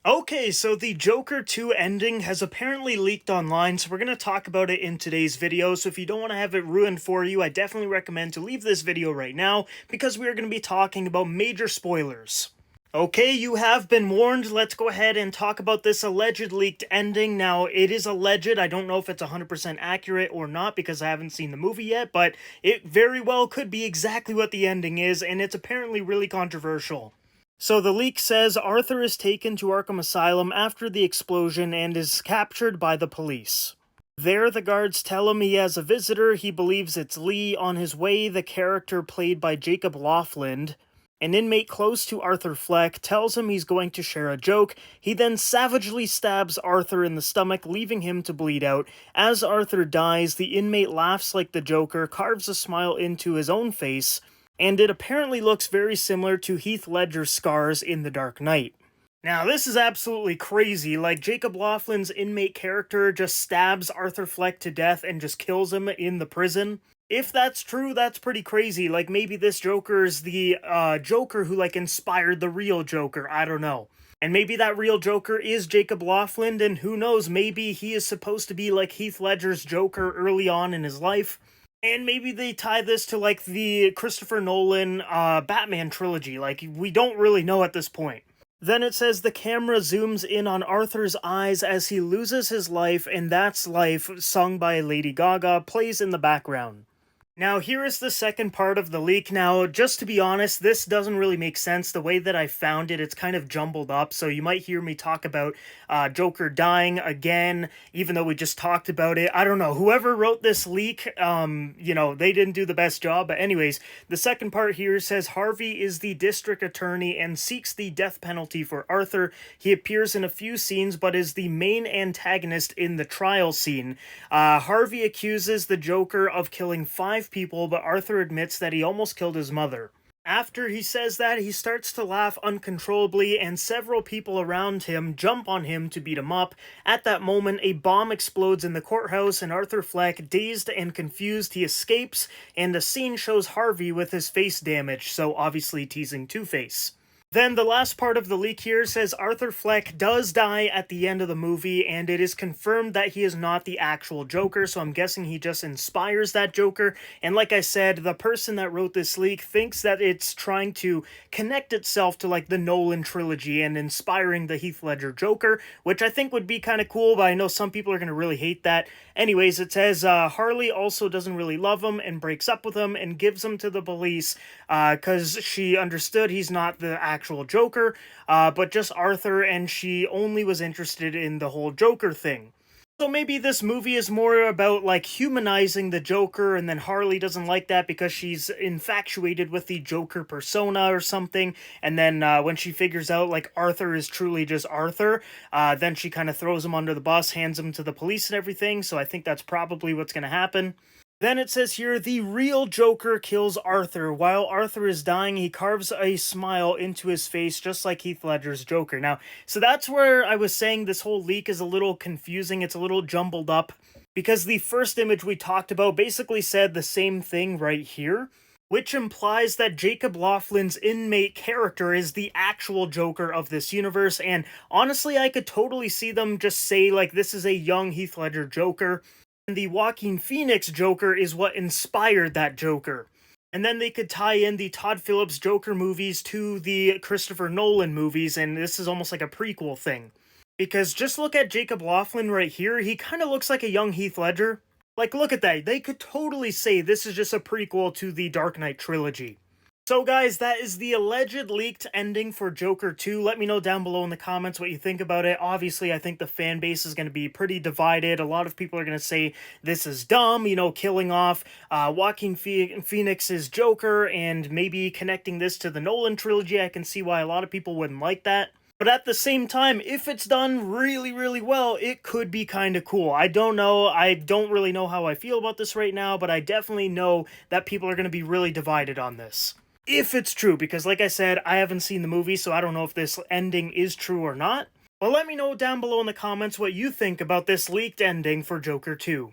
Okay, so the Joker 2 ending has apparently leaked online, so we're going to talk about it in today's video. So if you don't want to have it ruined for you, I definitely recommend to leave this video right now, because we are going to be talking about major spoilers. Okay, you have been warned. Let's go ahead and talk about this alleged leaked ending. Now, it is alleged. I don't know if it's 100% accurate or not because I haven't seen the movie yet, but it very well could be exactly what the ending is, and it's apparently really controversial. So the leak says Arthur is taken to Arkham Asylum after the explosion and is captured by the police. There, the guards tell him he has a visitor. He believes it's Lee. On his way, the character played by Jacob Laughlin, an inmate close to Arthur Fleck, tells him he's going to share a joke. He then savagely stabs Arthur in the stomach, leaving him to bleed out. As Arthur dies, the inmate laughs like the Joker, carves a smile into his own face, and it apparently looks very similar to Heath Ledger's scars in The Dark Knight. Now, this is absolutely crazy. Like, Jacob Laughlin's inmate character just stabs Arthur Fleck to death and just kills him in the prison. If that's true, that's pretty crazy. Like, maybe this Joker's the Joker who, like, inspired the real Joker. I don't know. And maybe that real Joker is Jacob Laughlin, and who knows, maybe he is supposed to be like Heath Ledger's Joker early on in his life. And maybe they tie this to, like, the Christopher Nolan Batman trilogy. Like, we don't really know at this point. Then it says the camera zooms in on Arthur's eyes as he loses his life, and That's Life, sung by Lady Gaga, plays in the background. Now, here is the second part of the leak. Now, just to be honest, this doesn't really make sense. The way that I found it, it's kind of jumbled up, so you might hear me talk about Joker dying again, even though we just talked about it. I don't know. Whoever wrote this leak, they didn't do the best job. But anyways, the second part here says Harvey is the district attorney and seeks the death penalty for Arthur. He appears in a few scenes, but is the main antagonist in the trial scene. Harvey accuses the Joker of killing 5 people, but Arthur admits that he almost killed his mother. After he says that, he starts to laugh uncontrollably, and several people around him jump on him to beat him up. At that moment, a bomb explodes in the courthouse, and Arthur Fleck, dazed and confused, he escapes, and the scene shows Harvey with his face damaged, so obviously teasing Two-Face. Then the last part of the leak here says Arthur Fleck does die at the end of the movie, and it is confirmed that he is not the actual Joker, so I'm guessing he just inspires that Joker. And like I said, the person that wrote this leak thinks that it's trying to connect itself to, like, the Nolan trilogy and inspiring the Heath Ledger Joker, which I think would be kind of cool, but I know some people are going to really hate that. Anyways, it says Harley also doesn't really love him and breaks up with him and gives him to the police because she understood he's not the actual Joker, but just Arthur, and she only was interested in the whole Joker thing. So maybe this movie is more about, like, humanizing the Joker, and then Harley doesn't like that because she's infatuated with the Joker persona or something, and then when she figures out, like, Arthur is truly just Arthur, then she kind of throws him under the bus, hands him to the police and everything, so I think that's probably what's going to happen. Then it says here, the real Joker kills Arthur. While Arthur is dying, he carves a smile into his face, just like Heath Ledger's Joker. Now, so that's where I was saying this whole leak is a little confusing. It's a little jumbled up, because the first image we talked about basically said the same thing right here, which implies that Jacob Laughlin's inmate character is the actual Joker of this universe, and honestly, I could totally see them just say, like, this is a young Heath Ledger Joker, and the Joaquin Phoenix Joker is what inspired that Joker. And then they could tie in the Todd Phillips Joker movies to the Christopher Nolan movies, and this is almost like a prequel thing. Because just look at Jacob Laughlin right here, he kind of looks like a young Heath Ledger. Like, look at that, they could totally say this is just a prequel to the Dark Knight trilogy. So guys, that is the alleged leaked ending for Joker 2. Let me know down below in the comments what you think about it. Obviously, I think the fan base is going to be pretty divided. A lot of people are going to say this is dumb, killing off Joaquin Phoenix's Joker and maybe connecting this to the Nolan trilogy. I can see why a lot of people wouldn't like that. But at the same time, if it's done really, really well, it could be kind of cool. I don't know. I don't really know how I feel about this right now, but I definitely know that people are going to be really divided on this. If it's true, because like I said, I haven't seen the movie, so I don't know if this ending is true or not. But let me know down below in the comments what you think about this leaked ending for Joker 2.